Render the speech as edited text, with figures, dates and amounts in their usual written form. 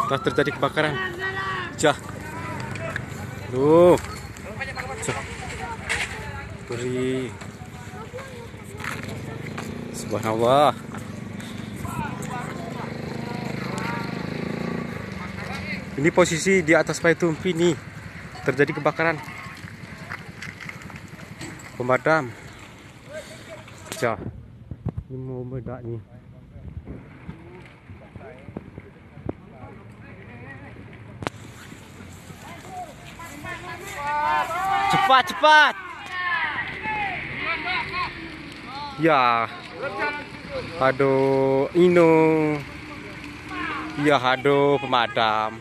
Telah terjadi kebakaran. Jah. Tuh. Jah. Beri. Subhanallah. Ini posisi di atas Paitumpi nih. Terjadi kebakaran. Pemadam. Jah. Ini mau meledak nih. Cepat, cepat. Ya. Aduh, Ino. Ya, aduh pemadam.